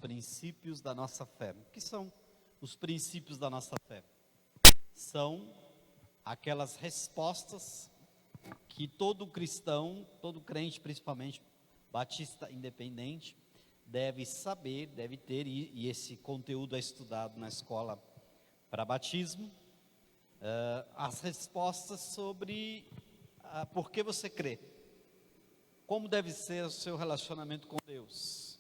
princípios da nossa fé. O que são os princípios da nossa fé? São aquelas respostas que todo cristão, todo crente, principalmente batista independente, deve saber, deve ter, e esse conteúdo é estudado na escola para batismo, as respostas sobre por que você crê, como deve ser o seu relacionamento com Deus,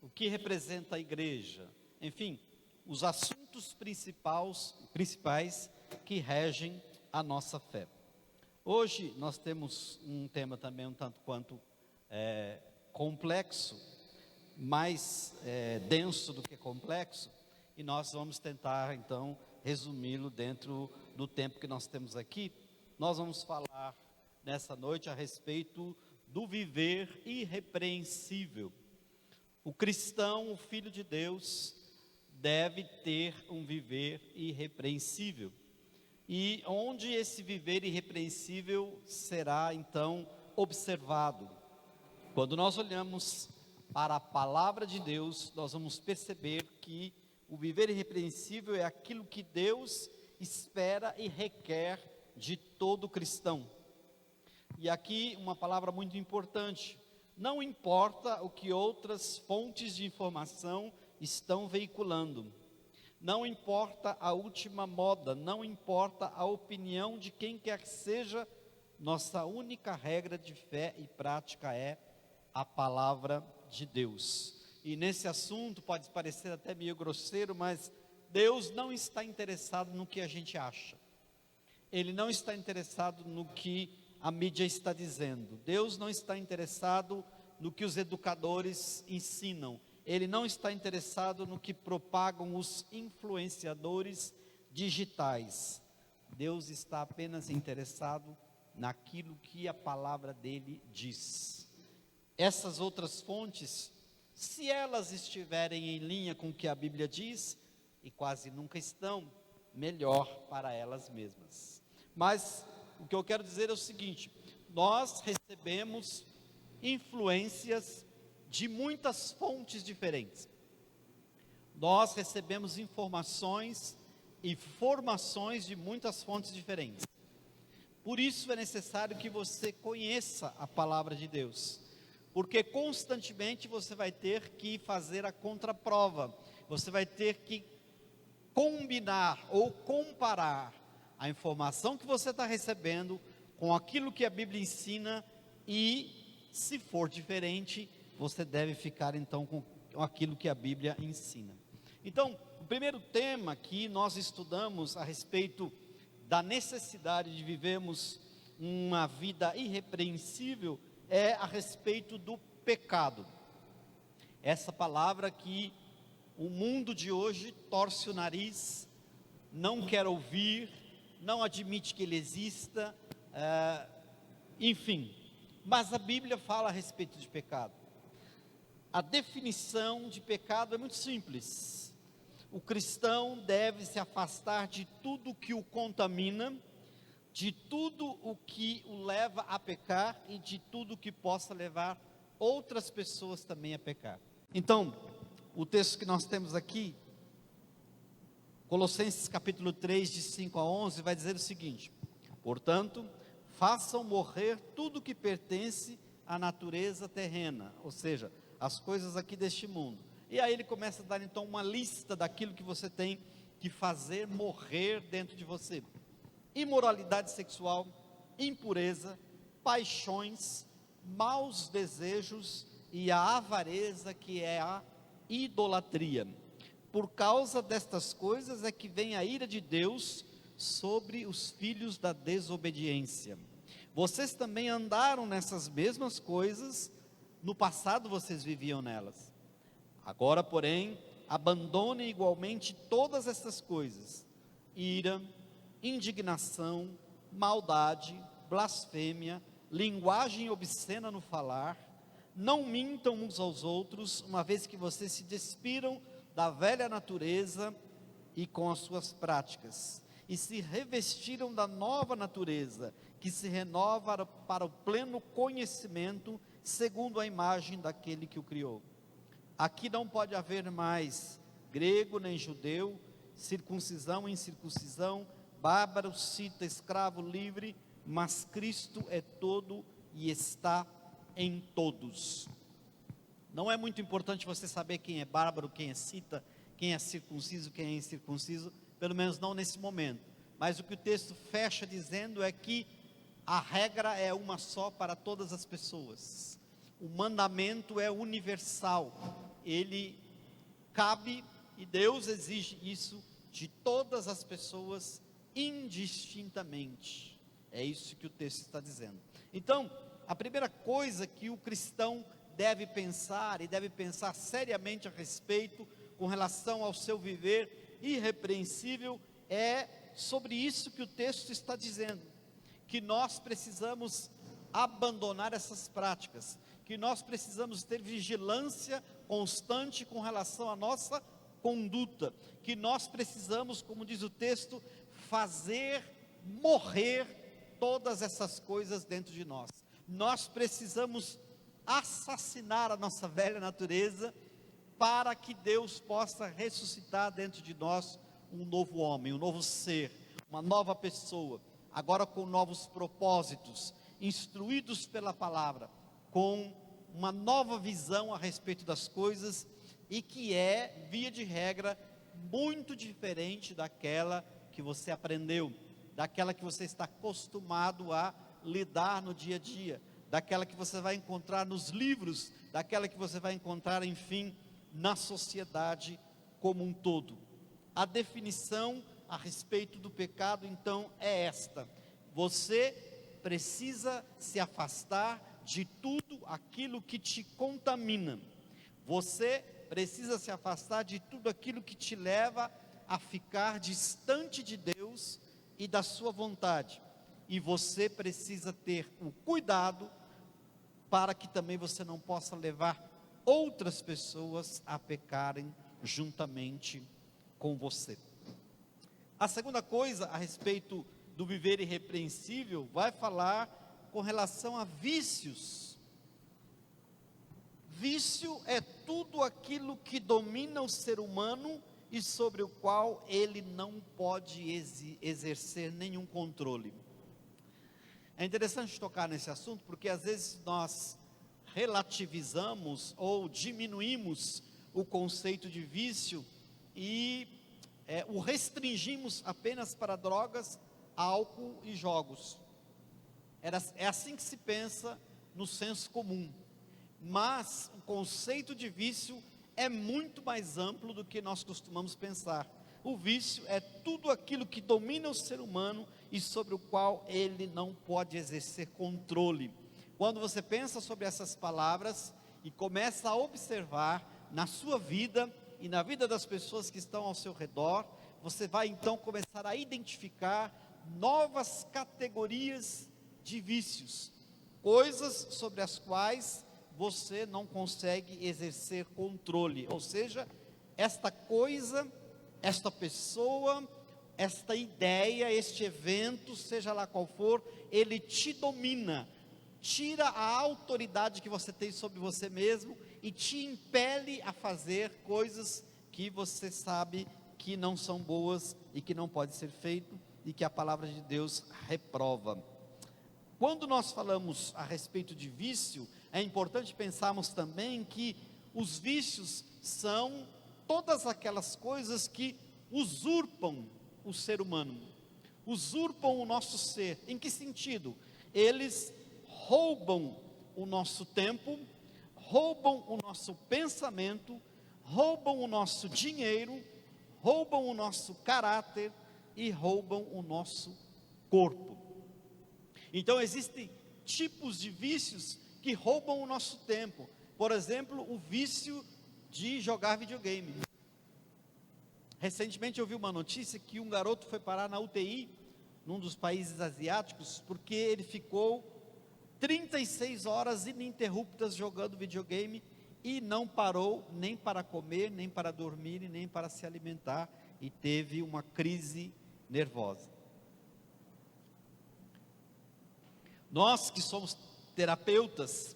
o que representa a igreja, enfim, os assuntos principais que regem a nossa fé. Hoje nós temos um tema também um tanto quanto complexo, mais denso do que complexo, e nós vamos tentar então resumi-lo dentro do tempo que nós temos aqui. Nós vamos falar nessa noite a respeito do viver irrepreensível. O cristão, o filho de Deus, deve ter um viver irrepreensível. E onde esse viver irrepreensível será então observado? Quando nós olhamos para a palavra de Deus, nós vamos perceber que o viver irrepreensível é aquilo que Deus espera e requer de todo cristão. E aqui uma palavra muito importante: não importa o que outras fontes de informação estão veiculando, não importa a última moda, não importa a opinião de quem quer que seja, nossa única regra de fé e prática é a palavra de Deus. E nesse assunto pode parecer até meio grosseiro, mas Deus não está interessado no que a gente acha, Ele não está interessado no que a mídia está dizendo, Deus não está interessado no que os educadores ensinam, Ele não está interessado no que propagam os influenciadores digitais. Deus está apenas interessado naquilo que a palavra dele diz. Essas outras fontes, se elas estiverem em linha com o que a Bíblia diz, e quase nunca estão, melhor para elas mesmas. Mas o que eu quero dizer é o seguinte: nós recebemos influências de muitas fontes diferentes. Nós recebemos informações e formações de muitas fontes diferentes. Por isso é necessário que você conheça a palavra de Deus, porque constantemente você vai ter que fazer a contraprova, você vai ter que combinar ou comparar a informação que você está recebendo com aquilo que a Bíblia ensina, e se for diferente, você deve ficar então com aquilo que a Bíblia ensina. Então, o primeiro tema que nós estudamos a respeito da necessidade de vivermos uma vida irrepreensível é a respeito do pecado. Essa palavra que o mundo de hoje torce o nariz, não quer ouvir, não admite que ele exista, enfim. Mas a Bíblia fala a respeito de pecado. A definição de pecado é muito simples. O cristão deve se afastar de tudo que o contamina, de tudo o que o leva a pecar e de tudo que possa levar outras pessoas também a pecar. Então, o texto que nós temos aqui, Colossenses capítulo 3, de 5 a 11, vai dizer o seguinte: portanto, façam morrer tudo que pertence à natureza terrena, ou seja, as coisas aqui deste mundo. E aí ele começa a dar então uma lista daquilo que você tem que fazer morrer dentro de você: imoralidade sexual, impureza, paixões, maus desejos e a avareza, que é a idolatria. Por causa destas coisas é que vem a ira de Deus sobre os filhos da desobediência. Vocês também andaram nessas mesmas coisas, no passado vocês viviam nelas. Agora, porém, abandonem igualmente todas essas coisas: ira, indignação, maldade, blasfêmia, linguagem obscena no falar. Não mintam uns aos outros, uma vez que vocês se despiram da velha natureza e com as suas práticas, e se revestiram da nova natureza, que se renova para o pleno conhecimento, segundo a imagem daquele que o criou. Aqui não pode haver mais grego nem judeu, circuncisão, incircuncisão, bárbaro, cita, escravo, livre, mas Cristo é todo e está em todos. Não é muito importante você saber quem é bárbaro, quem é cita, quem é circunciso, quem é incircunciso, pelo menos não nesse momento. Mas o que o texto fecha dizendo é que a regra é uma só para todas as pessoas. O mandamento é universal. Ele cabe e Deus exige isso de todas as pessoas indistintamente. É isso que o texto está dizendo. Então, a primeira coisa que o cristão deve pensar, e deve pensar seriamente a respeito, com relação ao seu viver irrepreensível, é sobre isso que o texto está dizendo, que nós precisamos abandonar essas práticas, que nós precisamos ter vigilância constante com relação à nossa conduta, que nós precisamos, como diz o texto, fazer morrer todas essas coisas dentro de nós. Nós precisamos assassinar a nossa velha natureza, para que Deus possa ressuscitar dentro de nós um novo homem, um novo ser, uma nova pessoa, agora com novos propósitos, instruídos pela palavra, com uma nova visão a respeito das coisas, e que é, via de regra, muito diferente daquela que você aprendeu, daquela que você está acostumado a lidar no dia a dia, daquela que você vai encontrar nos livros, daquela que você vai encontrar, enfim, na sociedade como um todo. A definição a respeito do pecado, então, é esta: você precisa se afastar de tudo aquilo que te contamina, você precisa se afastar de tudo aquilo que te leva a ficar distante de Deus e da sua vontade, e você precisa ter o cuidado para que também você não possa levar outras pessoas a pecarem juntamente com você. A segunda coisa a respeito do viver irrepreensível vai falar com relação a vícios. Vício é tudo aquilo que domina o ser humano e sobre o qual ele não pode exercer nenhum controle. É interessante tocar nesse assunto, porque às vezes nós relativizamos ou diminuímos o conceito de vício e o restringimos apenas para drogas, álcool e jogos. É assim que se pensa no senso comum, mas o conceito de vício é muito mais amplo do que nós costumamos pensar. O vício é tudo aquilo que domina o ser humano e sobre o qual ele não pode exercer controle. Quando você pensa sobre essas palavras e começa a observar na sua vida e na vida das pessoas que estão ao seu redor, você vai então começar a identificar novas categorias de vícios, coisas sobre as quais você não consegue exercer controle, ou seja, esta coisa, esta pessoa, esta ideia, este evento, seja lá qual for, ele te domina, tira a autoridade que você tem sobre você mesmo e te impele a fazer coisas que você sabe que não são boas e que não pode ser feito e que a palavra de Deus reprova. Quando nós falamos a respeito de vício, é importante pensarmos também que os vícios são todas aquelas coisas que usurpam o ser humano, usurpam o nosso ser. Em que sentido? Eles roubam o nosso tempo, roubam o nosso pensamento, roubam o nosso dinheiro, roubam o nosso caráter e roubam o nosso corpo. Então existem tipos de vícios que roubam o nosso tempo. Por exemplo, o vício de jogar videogame. Recentemente eu vi uma notícia que um garoto foi parar na UTI, num dos países asiáticos, porque ele ficou 36 horas ininterruptas jogando videogame e não parou nem para comer, nem para dormir e nem para se alimentar, e teve uma crise nervosa. Nós que somos terapeutas,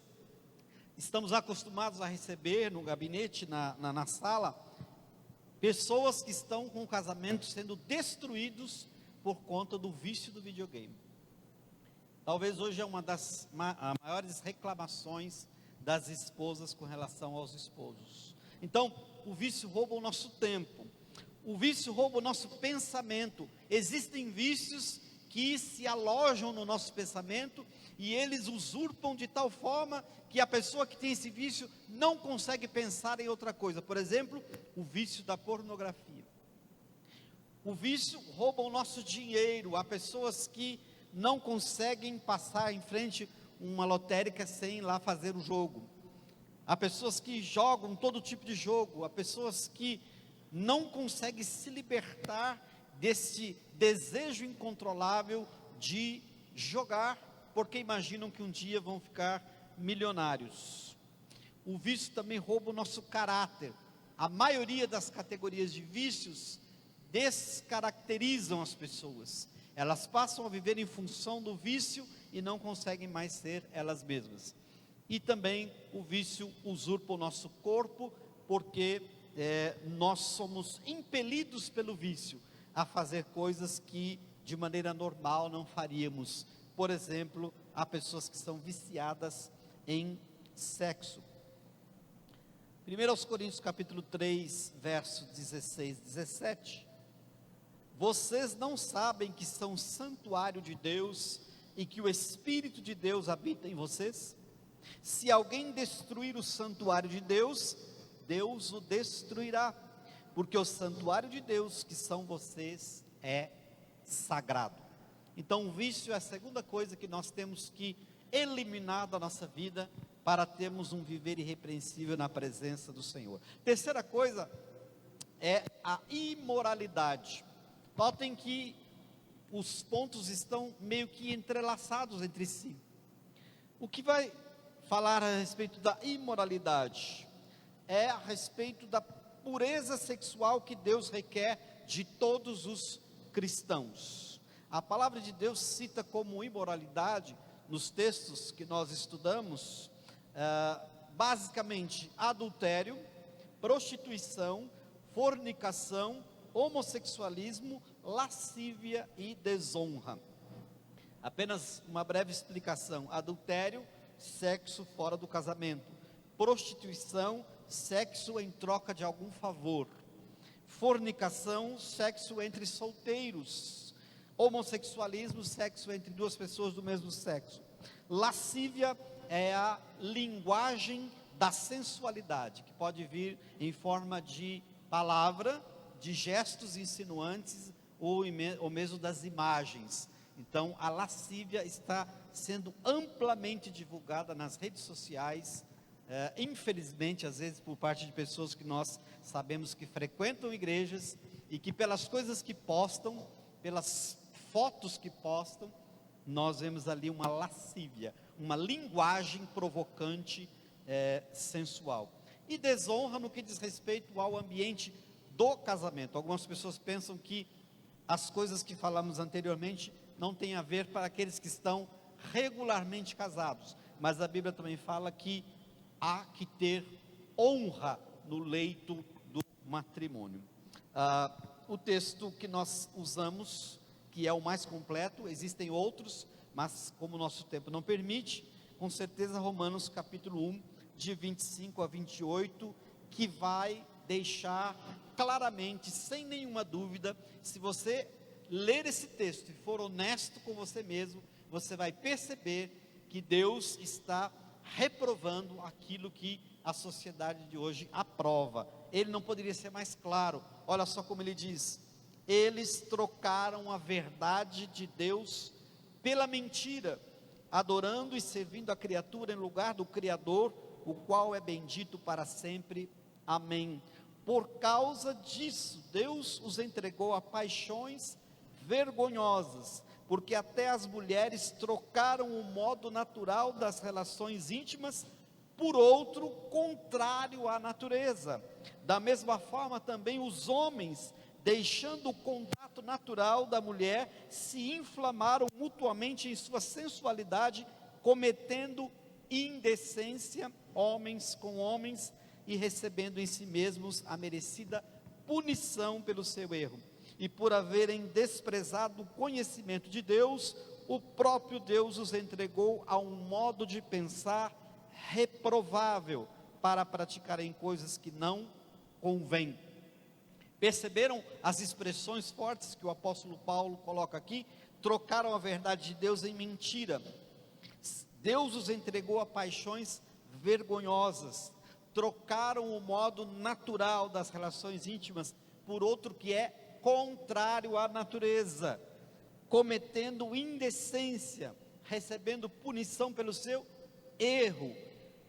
estamos acostumados a receber no gabinete, na sala, pessoas que estão com o casamento sendo destruídos por conta do vício do videogame. Talvez hoje é uma das maiores reclamações das esposas com relação aos esposos. Então, o vício rouba o nosso tempo, o vício rouba o nosso pensamento. Existem vícios que se alojam no nosso pensamento e eles usurpam de tal forma que a pessoa que tem esse vício não consegue pensar em outra coisa. Por exemplo, o vício da pornografia. O vício rouba o nosso dinheiro. Há pessoas que não conseguem passar em frente uma lotérica sem ir lá fazer o jogo. Há pessoas que jogam todo tipo de jogo. Há pessoas que não conseguem se libertar desse desejo incontrolável de jogar, porque imaginam que um dia vão ficar milionários. O vício também rouba o nosso caráter. A maioria das categorias de vícios descaracterizam as pessoas. Elas passam a viver em função do vício e não conseguem mais ser elas mesmas. E também o vício usurpa o nosso corpo, porque nós somos impelidos pelo vício a fazer coisas que de maneira normal não faríamos. Por exemplo, há pessoas que são viciadas em sexo. 1 Coríntios capítulo 3, versos 16 e 17. Vocês não sabem que são santuário de Deus e que o Espírito de Deus habita em vocês? Se alguém destruir o santuário de Deus, Deus o destruirá, porque o santuário de Deus, que são vocês, é sagrado. Então o vício é a segunda coisa que nós temos que eliminar da nossa vida, para termos um viver irrepreensível na presença do Senhor. Terceira coisa é a imoralidade. Notem que os pontos estão meio que entrelaçados entre si. O que vai falar a respeito da imoralidade é a respeito da pureza sexual que Deus requer de todos os cristãos. A palavra de Deus cita como imoralidade, nos textos que nós estudamos, basicamente adultério, prostituição, fornicação, homossexualismo, lascívia e desonra. Apenas uma breve explicação: adultério, sexo fora do casamento; prostituição, sexo em troca de algum favor; fornicação, sexo entre solteiros; homossexualismo, sexo entre duas pessoas do mesmo sexo; lascívia é a linguagem da sensualidade, que pode vir em forma de palavra, de gestos insinuantes ou mesmo das imagens. Então a lascívia está sendo amplamente divulgada nas redes sociais, infelizmente às vezes por parte de pessoas que nós sabemos que frequentam igrejas e que pelas coisas que postam, pelas fotos que postam, nós vemos ali uma lascívia, uma linguagem provocante, sensual. E desonra no que diz respeito ao ambiente do casamento. Algumas pessoas pensam que as coisas que falamos anteriormente não têm a ver para aqueles que estão regularmente casados, mas a Bíblia também fala que há que ter honra no leito do matrimônio. O texto que nós usamos, que é o mais completo, existem outros, mas como o nosso tempo não permite, com certeza Romanos capítulo 1, de 25 a 28, que vai deixar claramente, sem nenhuma dúvida, se você ler esse texto e for honesto com você mesmo, você vai perceber que Deus está reprovando aquilo que a sociedade de hoje aprova. Ele não poderia ser mais claro. Olha só como ele diz: eles trocaram a verdade de Deus pela mentira, adorando e servindo a criatura em lugar do Criador, o qual é bendito para sempre. Amém. Por causa disso, Deus os entregou a paixões vergonhosas, porque até as mulheres trocaram o modo natural das relações íntimas por outro contrário à natureza. Da mesma forma também os homens, deixando o contato natural da mulher, se inflamaram mutuamente em sua sensualidade, cometendo indecência homens com homens e recebendo em si mesmos a merecida punição pelo seu erro. E por haverem desprezado o conhecimento de Deus, o próprio Deus os entregou a um modo de pensar reprovável, para praticarem coisas que não convêm. Perceberam as expressões fortes que o apóstolo Paulo coloca aqui? Trocaram a verdade de Deus em mentira. Deus os entregou a paixões vergonhosas. Trocaram o modo natural das relações íntimas por outro que é contrário à natureza, cometendo indecência, recebendo punição pelo seu erro,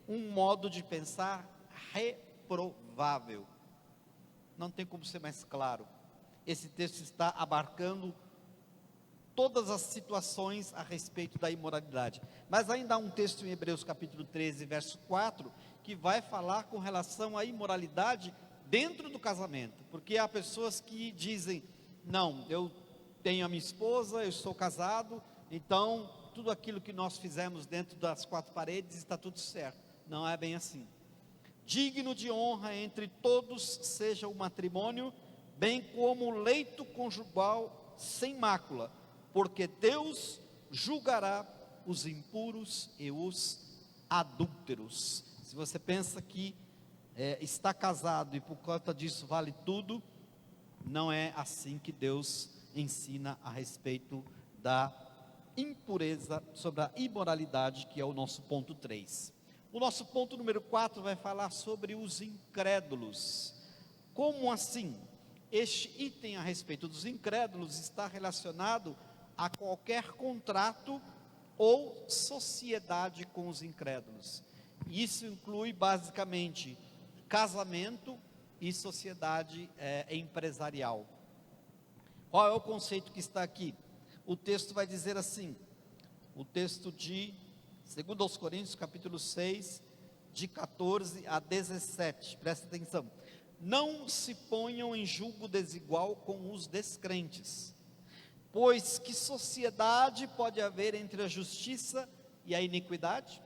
um modo de pensar reprovável. Não tem como ser mais claro. Esse texto está abarcando todas as situações a respeito da imoralidade. Mas ainda há um texto em Hebreus capítulo 13, verso 4, que vai falar com relação à imoralidade dentro do casamento. Porque há pessoas que dizem, não, eu tenho a minha esposa, eu sou casado, então tudo aquilo que nós fizemos dentro das quatro paredes está tudo certo. Não é bem assim. Digno de honra entre todos seja o matrimônio, bem como o leito conjugal sem mácula, porque Deus julgará os impuros e os adúlteros. Se você pensa que está casado e por conta disso vale tudo, não é assim que Deus ensina a respeito da impureza, sobre a imoralidade, que é o nosso ponto 3. O nosso ponto número 4 vai falar sobre os incrédulos. Como assim? Este item a respeito dos incrédulos está relacionado a qualquer contrato ou sociedade com os incrédulos. Isso inclui basicamente casamento e sociedade empresarial. Qual é o conceito que está aqui? O texto vai dizer assim, o texto de 2 Coríntios capítulo 6, de 14 a 17, presta atenção. Não se ponham em julgo desigual com os descrentes, pois que sociedade pode haver entre a justiça e a iniquidade?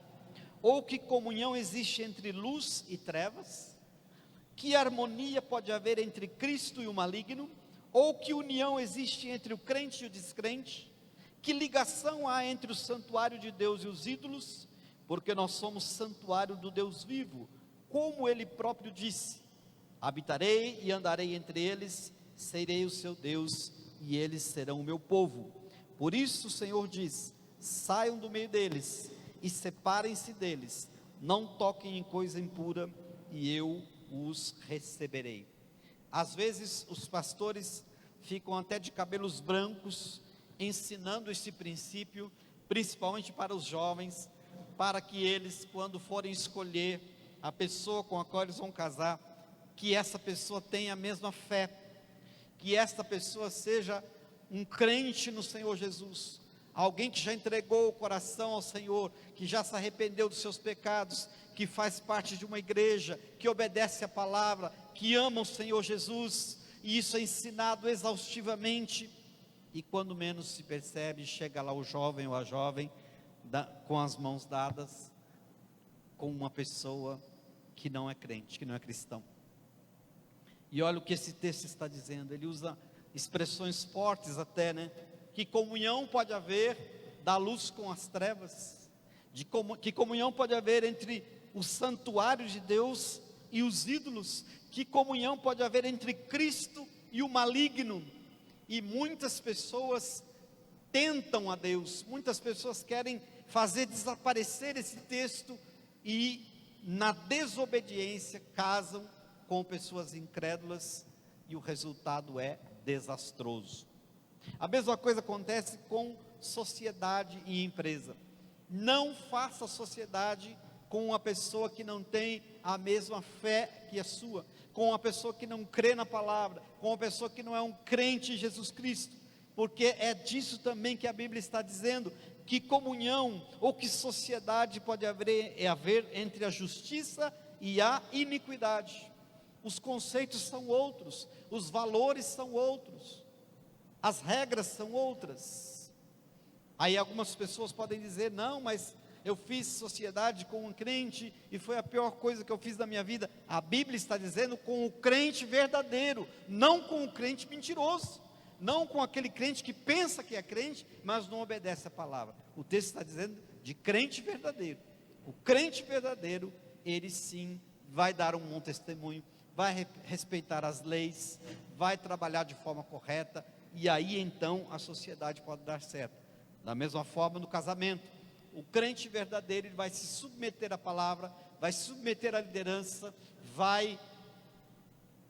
Ou que comunhão existe entre luz e trevas? Que harmonia pode haver entre Cristo e o maligno? Ou que união existe entre o crente e o descrente? Que ligação há entre o santuário de Deus e os ídolos? Porque nós somos santuário do Deus vivo, como Ele próprio disse: habitarei e andarei entre eles, serei o seu Deus, e eles serão o meu povo. Por isso o Senhor diz: saiam do meio deles, e separem-se deles, não toquem em coisa impura, e eu os receberei. Às vezes os pastores ficam até de cabelos brancos, ensinando esse princípio, principalmente para os jovens, para que eles, quando forem escolher a pessoa com a qual eles vão casar, que essa pessoa tenha a mesma fé, que esta pessoa seja um crente no Senhor Jesus, alguém que já entregou o coração ao Senhor, que já se arrependeu dos seus pecados, que faz parte de uma igreja, que obedece a palavra, que ama o Senhor Jesus, e isso é ensinado exaustivamente. E quando menos se percebe, chega lá o jovem ou a jovem, com as mãos dadas, com uma pessoa que não é crente, que não é cristão. E olha o que esse texto está dizendo, ele usa expressões fortes até, né? Que comunhão pode haver da luz com as trevas? Que comunhão pode haver entre o santuário de Deus e os ídolos? Que comunhão pode haver entre Cristo e o maligno? E muitas pessoas tentam a Deus, muitas pessoas querem fazer desaparecer esse texto e na desobediência casam com pessoas incrédulas e o resultado é desastroso. A mesma coisa acontece com sociedade e empresa. Não faça sociedade com uma pessoa que não tem a mesma fé que a sua, com uma pessoa que não crê na palavra, com uma pessoa que não é um crente em Jesus Cristo, porque é disso também que a Bíblia está dizendo. Que comunhão ou que sociedade pode haver entre a justiça e a iniquidade? Os conceitos são outros, os valores são outros, as regras são outras. Aí algumas pessoas podem dizer, não, mas eu fiz sociedade com um crente e foi a pior coisa que eu fiz da minha vida. A Bíblia está dizendo com o crente verdadeiro, não com o crente mentiroso, não com aquele crente que pensa que é crente, mas não obedece a palavra. O texto está dizendo de crente verdadeiro. O crente verdadeiro, ele sim vai dar um bom testemunho, vai respeitar as leis, vai trabalhar de forma correta, e aí então a sociedade pode dar certo. Da mesma forma no casamento, o crente verdadeiro, ele vai se submeter à palavra, vai se submeter à liderança, vai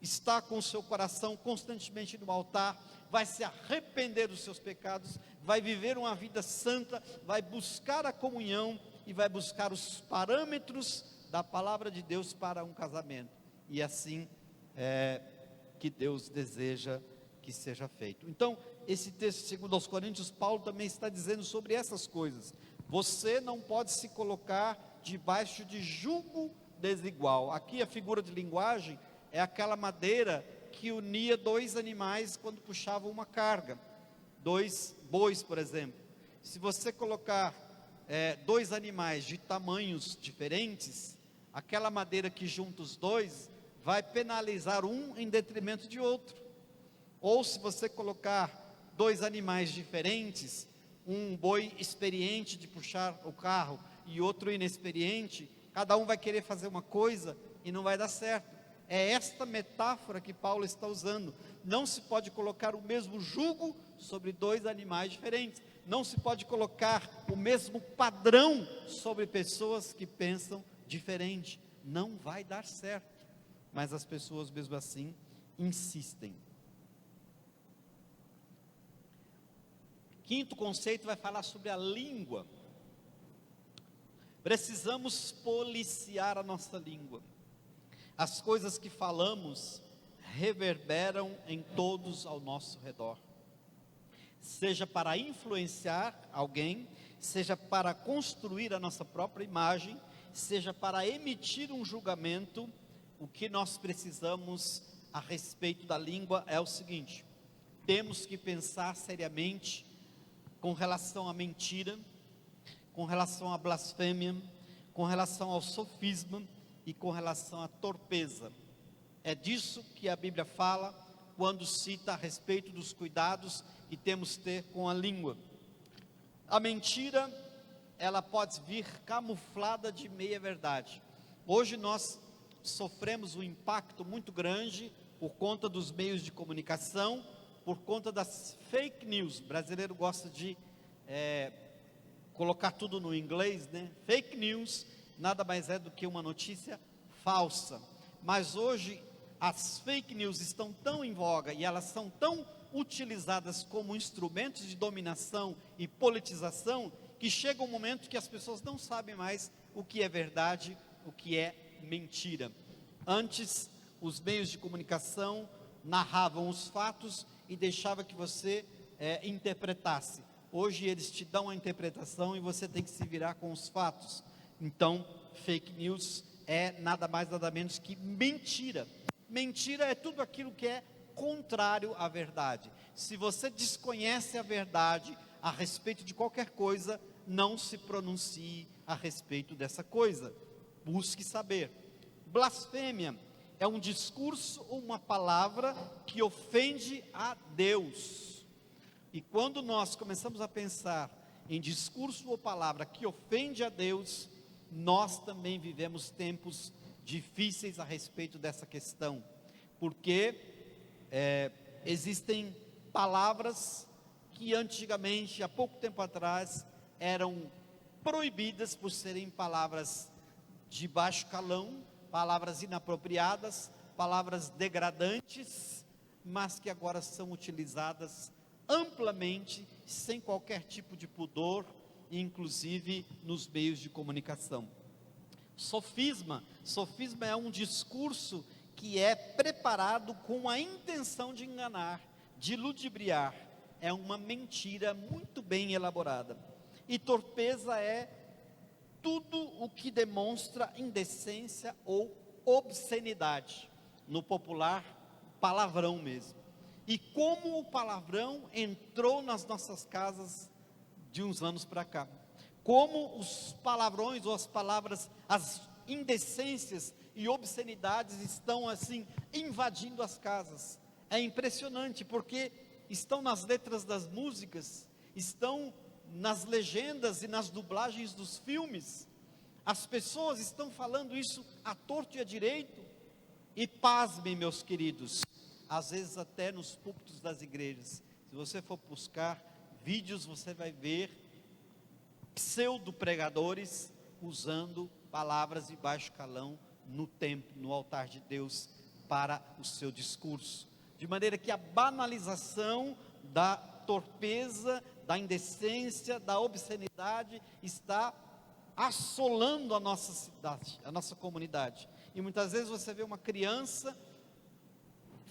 estar com o seu coração constantemente no altar, vai se arrepender dos seus pecados, vai viver uma vida santa, vai buscar a comunhão e vai buscar os parâmetros da palavra de Deus para um casamento. E assim que Deus deseja que seja feito. Então, esse texto, segundo aos Coríntios, Paulo também está dizendo sobre essas coisas. Você não pode se colocar debaixo de jugo desigual. Aqui a figura de linguagem é aquela madeira que unia dois animais quando puxavam uma carga. Dois bois, por exemplo. Se você colocar dois animais de tamanhos diferentes, aquela madeira que junta os dois vai penalizar um em detrimento de outro. Ou se você colocar dois animais diferentes, um boi experiente de puxar o carro e outro inexperiente, cada um vai querer fazer uma coisa e não vai dar certo. É esta metáfora que Paulo está usando. Não se pode colocar o mesmo jugo sobre dois animais diferentes. Não se pode colocar o mesmo padrão sobre pessoas que pensam diferente. Não vai dar certo. Mas as pessoas mesmo assim insistem. Quinto conceito vai falar sobre a língua. Precisamos policiar a nossa língua. As coisas que falamos reverberam em todos ao nosso redor. Seja para influenciar alguém, seja para construir a nossa própria imagem, seja para emitir um julgamento, o que nós precisamos a respeito da língua é o seguinte: temos que pensar seriamente com relação à mentira, com relação à blasfêmia, com relação ao sofisma e com relação à torpeza. É disso que a Bíblia fala quando cita a respeito dos cuidados que temos que ter com a língua. A mentira, ela pode vir camuflada de meia verdade. Hoje nós sofremos um impacto muito grande por conta dos meios de comunicação, por conta das fake news. O brasileiro gosta de colocar tudo no inglês, né? Fake news nada mais é do que uma notícia falsa. Mas hoje as fake news estão tão em voga e elas são tão utilizadas como instrumentos de dominação e politização, que chega um momento que as pessoas não sabem mais o que é verdade, o que é mentira. Antes, os meios de comunicação narravam os fatos e deixava que você interpretasse. Hoje eles te dão a interpretação e você tem que se virar com os fatos. Então, fake news é nada mais nada menos que mentira. Mentira é tudo aquilo que é contrário à verdade. Se você desconhece a verdade a respeito de qualquer coisa, não se pronuncie a respeito dessa coisa. Busque saber. Blasfêmia é um discurso ou uma palavra que ofende a Deus. E quando nós começamos a pensar em discurso ou palavra que ofende a Deus, nós também vivemos tempos difíceis a respeito dessa questão, porque existem palavras que antigamente, há pouco tempo atrás, eram proibidas por serem palavras de baixo calão, palavras inapropriadas, palavras degradantes, mas que agora são utilizadas amplamente, sem qualquer tipo de pudor, inclusive nos meios de comunicação. Sofisma é um discurso que é preparado com a intenção de enganar, de ludibriar. É uma mentira muito bem elaborada. E torpeza é tudo o que demonstra indecência ou obscenidade, no popular, palavrão mesmo. E como o palavrão entrou nas nossas casas de uns anos para cá, como os palavrões ou as palavras, as indecências e obscenidades estão assim invadindo as casas. É impressionante, porque estão nas letras das músicas, estão nas legendas e nas dublagens dos filmes. As pessoas estão falando isso à torto e à direito. E pasmem, meus queridos, às vezes até nos púlpitos das igrejas, se você for buscar vídeos, você vai ver pseudo-pregadores usando palavras de baixo calão no templo, no altar de Deus, para o seu discurso. De maneira que a banalização da torpeza, da indecência, da obscenidade está assolando a nossa cidade, a nossa comunidade. E muitas vezes você vê uma criança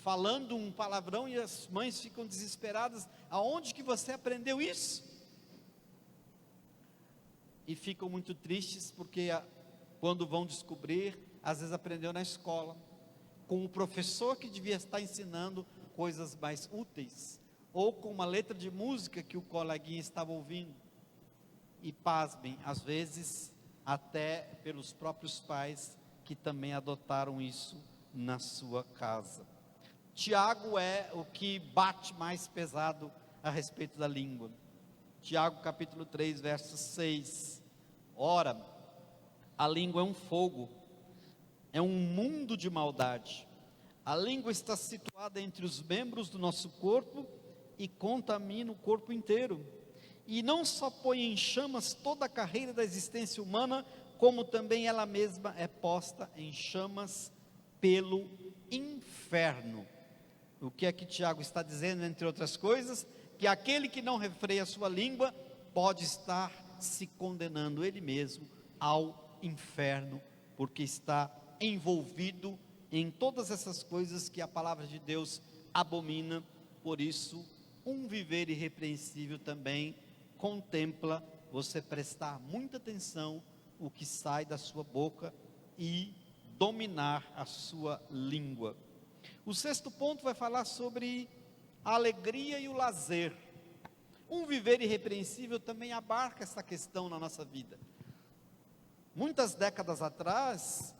falando um palavrão e as mães ficam desesperadas. Aonde que você aprendeu isso? E ficam muito tristes porque quando vão descobrir, às vezes aprendeu na escola, com o professor que devia estar ensinando coisas mais úteis, ou com uma letra de música que o coleguinha estava ouvindo. E pasmem, às vezes até pelos próprios pais que também adotaram isso na sua casa. Tiago é o que bate mais pesado a respeito da língua. Tiago capítulo 3, verso 6. Ora, a língua é um fogo, é um mundo de maldade. A língua está situada entre os membros do nosso corpo e contamina o corpo inteiro. E não só põe em chamas toda a carreira da existência humana, como também ela mesma é posta em chamas pelo inferno. O que é que Tiago está dizendo, entre outras coisas? Que aquele que não refreia a sua língua pode estar se condenando ele mesmo ao inferno, porque está envolvido em todas essas coisas que a palavra de Deus abomina. Por isso, um viver irrepreensível também contempla você prestar muita atenção o que sai da sua boca e dominar a sua língua. O sexto ponto vai falar sobre a alegria e o lazer. Um viver irrepreensível também abarca essa questão na nossa vida. Muitas décadas atrás,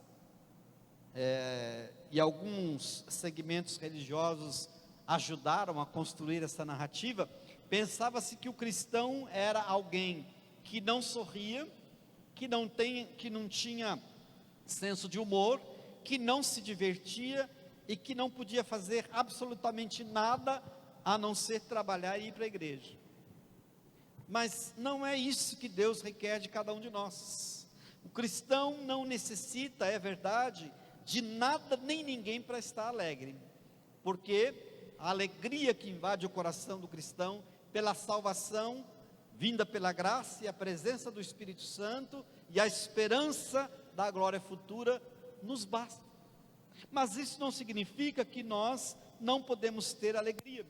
e alguns segmentos religiosos ajudaram a construir essa narrativa, pensava-se que o cristão era alguém que não sorria, que não tinha senso de humor, que não se divertia e que não podia fazer absolutamente nada a não ser trabalhar e ir para a igreja. Mas não é isso que Deus requer de cada um de nós. O cristão não necessita, é verdade, de nada nem ninguém para estar alegre, porque a alegria que invade o coração do cristão pela salvação vinda pela graça e a presença do Espírito Santo e a esperança da glória futura nos basta. Mas isso não significa que nós não podemos ter alegria,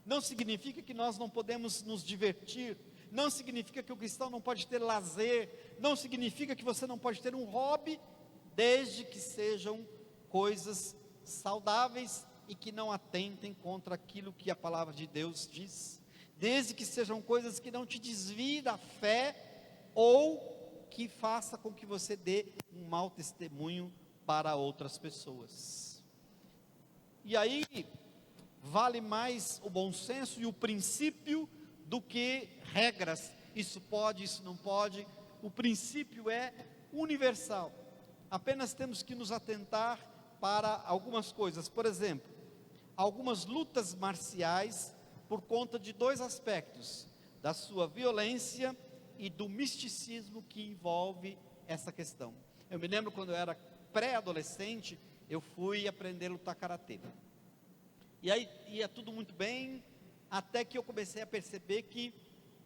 não significa que nós não podemos nos divertir, não significa que o cristão não pode ter lazer, não significa que você não pode ter um hobby, desde que sejam coisas saudáveis e que não atentem contra aquilo que a palavra de Deus diz, desde que sejam coisas que não te desviem da fé ou que faça com que você dê um mau testemunho para outras pessoas. E aí vale mais o bom senso e o princípio do que regras, isso pode, isso não pode. O princípio é universal, apenas temos que nos atentar para algumas coisas. Por exemplo, algumas lutas marciais, por conta de dois aspectos, da sua violência e do misticismo que envolve essa questão. Eu me lembro quando eu era pré-adolescente, eu fui aprender a lutar karatê, e aí ia tudo muito bem, até que eu comecei a perceber que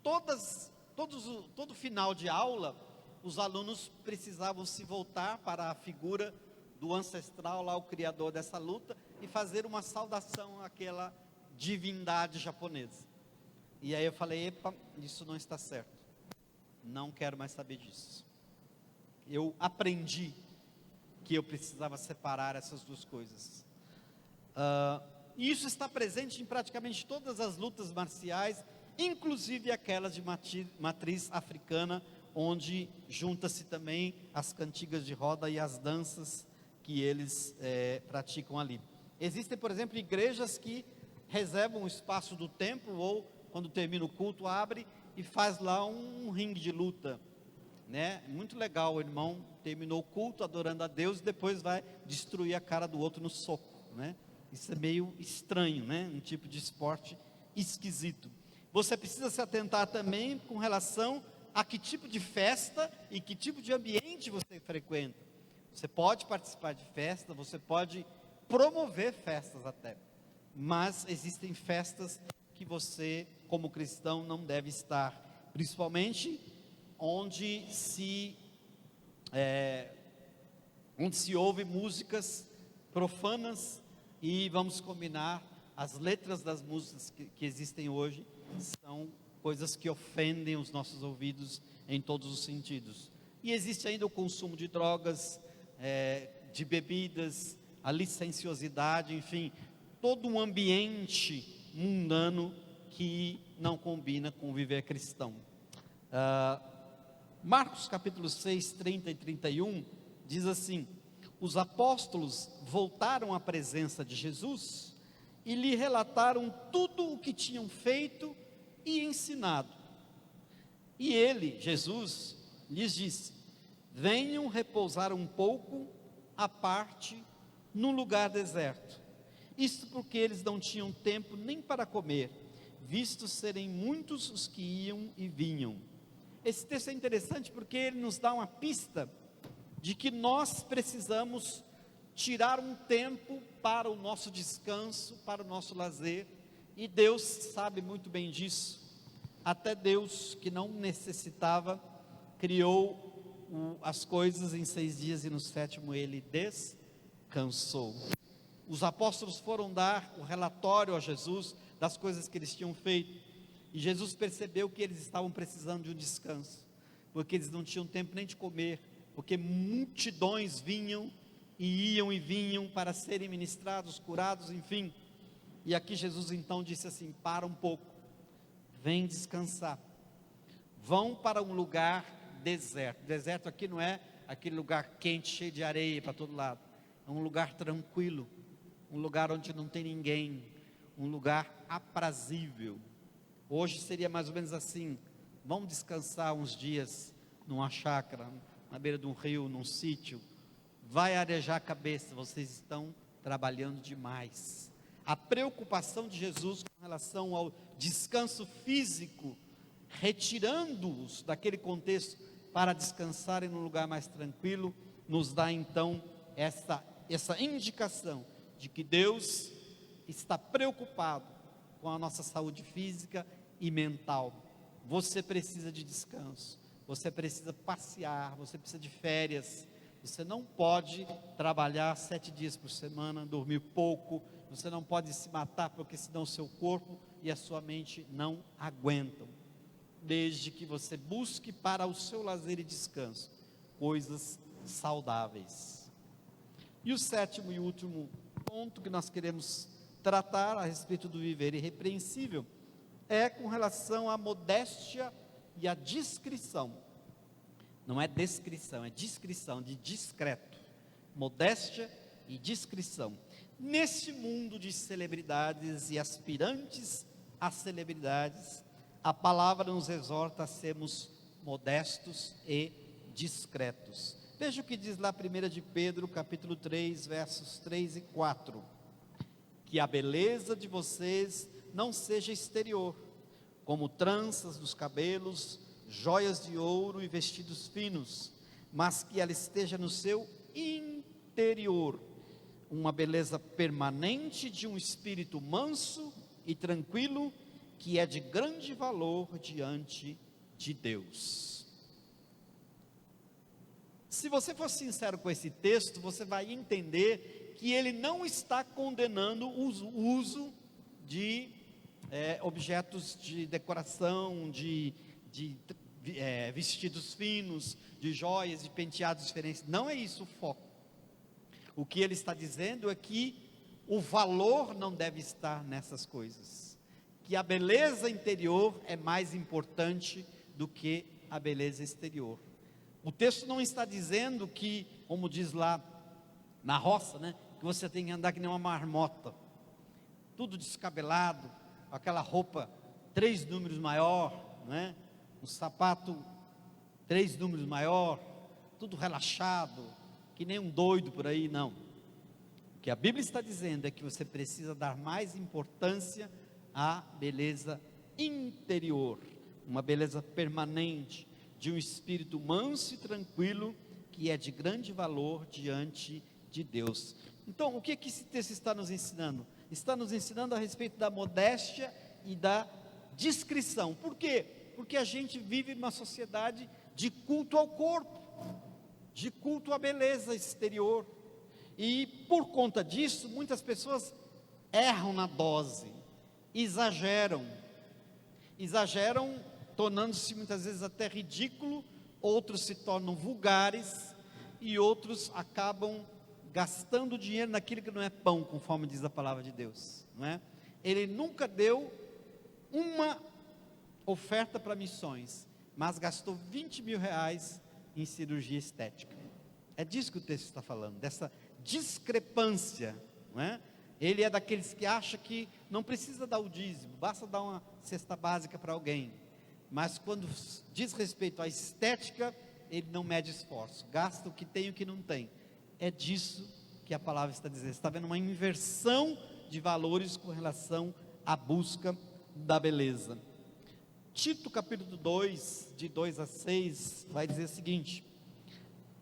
todo final de aula, os alunos precisavam se voltar para a figura do ancestral lá, o criador dessa luta, e fazer uma saudação àquela divindade japonesa. E aí eu falei, epa, isso não está certo, não quero mais saber disso. Eu aprendi que eu precisava separar essas duas coisas. E isso está presente em praticamente todas as lutas marciais, inclusive aquelas de matriz africana, onde junta-se também as cantigas de roda e as danças que eles praticam ali. Existem, por exemplo, igrejas que reservam o espaço do templo, ou quando termina o culto, abre e faz lá um ringue de luta, né? Muito legal, o irmão terminou o culto adorando a Deus e depois vai destruir a cara do outro no soco, né? Isso é meio estranho, né? Um tipo de esporte esquisito. Você precisa se atentar também com relação a que tipo de festa e que tipo de ambiente você frequenta. Você pode participar de festa, você pode promover festas até, mas existem festas que você, como cristão, não deve estar, principalmente onde se ouve músicas profanas, e vamos combinar, as letras das músicas que existem hoje são coisas que ofendem os nossos ouvidos em todos os sentidos. E existe ainda o consumo de drogas, de bebidas, a licenciosidade, enfim, todo um ambiente mundano que não combina com o viver cristão. Marcos capítulo 6, 30 e 31, diz assim: os apóstolos voltaram à presença de Jesus e lhe relataram tudo o que tinham feito e ensinado. E ele, Jesus, lhes disse: venham repousar um pouco à parte num lugar deserto. Isto porque eles não tinham tempo nem para comer, visto serem muitos os que iam e vinham. Esse texto é interessante porque ele nos dá uma pista de que nós precisamos tirar um tempo para o nosso descanso, para o nosso lazer, e Deus sabe muito bem disso. Até Deus, que não necessitava, criou as coisas em 6 dias e no 7º ele descansou. Os apóstolos foram dar o relatório a Jesus das coisas que eles tinham feito, e Jesus percebeu que eles estavam precisando de um descanso, porque eles não tinham tempo nem de comer, porque multidões vinham e iam e vinham para serem ministrados, curados, enfim. E aqui Jesus então disse assim: para um pouco, vem descansar, vão para um lugar deserto. Deserto aqui não é aquele lugar quente, cheio de areia para todo lado, é um lugar tranquilo, um lugar onde não tem ninguém, um lugar aprazível. Hoje seria mais ou menos assim: vamos descansar uns dias numa chácara, na beira de um rio, num sítio. Vai arejar a cabeça, vocês estão trabalhando demais. A preocupação de Jesus com relação ao descanso físico, retirando-os daquele contexto para descansarem num lugar mais tranquilo, nos dá então essa indicação de que Deus está preocupado com a nossa saúde física e mental. Você precisa de descanso, você precisa passear, você precisa de férias. Você não pode trabalhar 7 dias por semana, dormir pouco. Você não pode se matar, porque senão o seu corpo e a sua mente não aguentam. Desde que você busque para o seu lazer e descanso coisas saudáveis. E o 7º e último ponto que nós queremos tratar a respeito do viver irrepreensível é com relação à modéstia e à discrição. Não é descrição, é discrição, de discreto. Modéstia e discrição. Neste mundo de celebridades e aspirantes a celebridades, a palavra nos exorta a sermos modestos e discretos. Veja o que diz lá 1 de Pedro, capítulo 3, versos 3 e 4. Que a beleza de vocês não seja exterior, como tranças dos cabelos, joias de ouro e vestidos finos, mas que ela esteja no seu interior, uma beleza permanente de um espírito manso e tranquilo, que é de grande valor diante de Deus. Se você for sincero com esse texto, você vai entender que ele não está condenando o uso de objetos de decoração, de vestidos finos, de joias, de penteados diferentes. Não é isso o foco. O que ele está dizendo é que o valor não deve estar nessas coisas, que a beleza interior é mais importante do que a beleza exterior. O texto não está dizendo que, como diz lá na roça, né, que você tem que andar que nem uma marmota, tudo descabelado, aquela roupa 3 números maior, né, um sapato 3 números maior, tudo relaxado, que nem um doido por aí, não. O que a Bíblia está dizendo é que você precisa dar mais importância à beleza interior, uma beleza permanente, de um espírito manso e tranquilo, que é de grande valor diante de Deus. Então, o que esse texto está nos ensinando? Está nos ensinando a respeito da modéstia e da discrição. Por quê? Porque a gente vive numa sociedade de culto ao corpo, de culto à beleza exterior, e por conta disso, muitas pessoas erram na dose, exageram, tornando-se muitas vezes até ridículo, outros se tornam vulgares, e outros acabam gastando dinheiro naquilo que não é pão, conforme diz a palavra de Deus, não é? Ele nunca deu uma oferta para missões, mas gastou 20 mil reais em cirurgia estética. É disso que o texto está falando, dessa discrepância, não é? Ele é daqueles que acha que não precisa dar o dízimo, basta dar uma cesta básica para alguém, mas quando diz respeito à estética, ele não mede esforço, gasta o que tem e o que não tem. É disso que a palavra está dizendo. Está vendo uma inversão de valores com relação à busca da beleza. Tito capítulo 2, de 2 a 6, vai dizer o seguinte: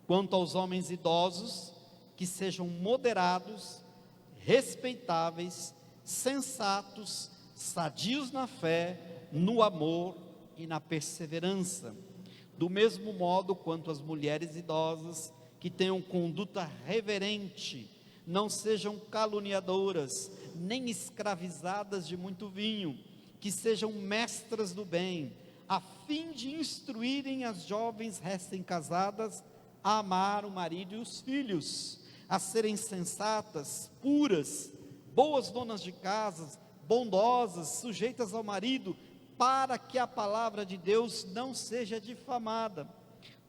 quanto aos homens idosos, que sejam moderados, respeitáveis, sensatos, sadios na fé, no amor e na perseverança. Do mesmo modo quanto as mulheres idosas, que tenham conduta reverente, não sejam caluniadoras, nem escravizadas de muito vinho, que sejam mestras do bem, a fim de instruírem as jovens recém-casadas a amar o marido e os filhos, a serem sensatas, puras, boas donas de casa, bondosas, sujeitas ao marido, para que a palavra de Deus não seja difamada.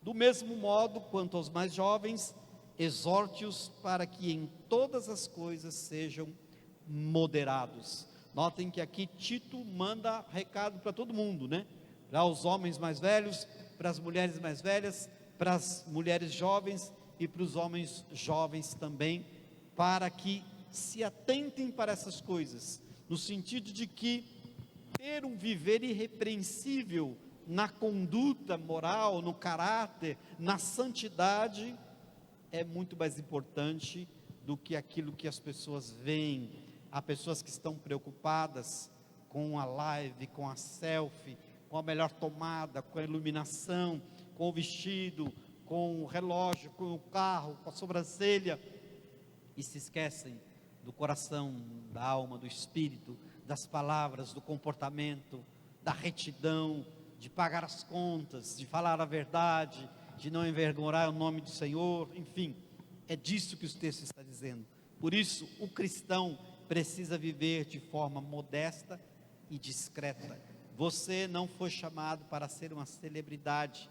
Do mesmo modo, quanto aos mais jovens, exorte-os para que em todas as coisas sejam moderados. Notem que aqui Tito manda recado para todo mundo, né? Para os homens mais velhos, para as mulheres mais velhas, para as mulheres jovens e para os homens jovens também, para que se atentem para essas coisas, no sentido de que ter um viver irrepreensível na conduta moral, no caráter, na santidade, é muito mais importante do que aquilo que as pessoas veem. Há pessoas que estão preocupadas com a live, com a selfie, com a melhor tomada, com a iluminação, com o vestido, com o relógio, com o carro, com a sobrancelha, e se esquecem do coração, da alma, do espírito, das palavras, do comportamento, da retidão, de pagar as contas, de falar a verdade, de não envergonhar o nome do Senhor, enfim, é disso que o texto está dizendo. Por isso, o cristão precisa viver de forma modesta e discreta. Você não foi chamado para ser uma celebridade,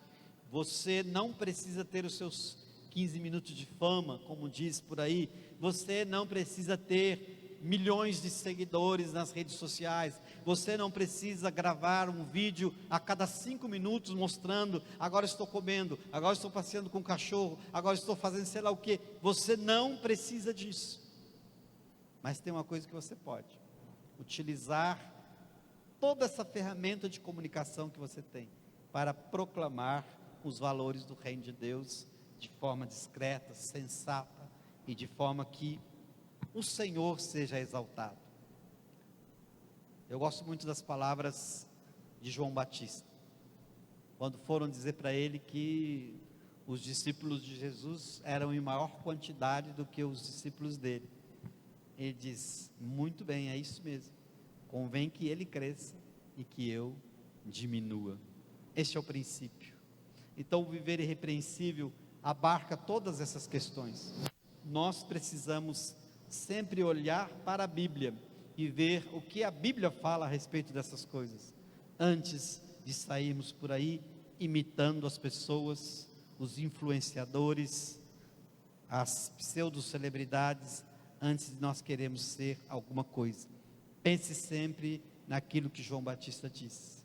você não precisa ter os seus 15 minutos de fama, como diz por aí, você não precisa ter milhões de seguidores nas redes sociais, você não precisa gravar um vídeo a cada 5 minutos mostrando, agora estou comendo, agora estou passeando com o cachorro, agora estou fazendo sei lá o que. Você não precisa disso, mas tem uma coisa que você pode: utilizar toda essa ferramenta de comunicação que você tem, para proclamar os valores do reino de Deus, de forma discreta, sensata, e de forma que o Senhor seja exaltado. Eu gosto muito das palavras de João Batista, quando foram dizer para ele que os discípulos de Jesus eram em maior quantidade do que os discípulos dele. Ele diz: muito bem, é isso mesmo, convém que ele cresça e que eu diminua. Este é o princípio. Então, o viver irrepreensível abarca todas essas questões. Nós precisamos sempre olhar para a Bíblia e ver o que a Bíblia fala a respeito dessas coisas, antes de sairmos por aí imitando as pessoas, os influenciadores, as pseudo-celebridades, antes de nós queremos ser alguma coisa. Pense sempre naquilo que João Batista disse: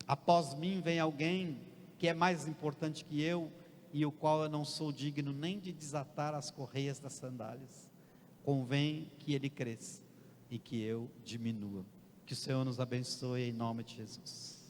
após mim vem alguém que é mais importante que eu, e o qual eu não sou digno nem de desatar as correias das sandálias. Convém que ele cresça e que eu diminua. Que o Senhor nos abençoe em nome de Jesus.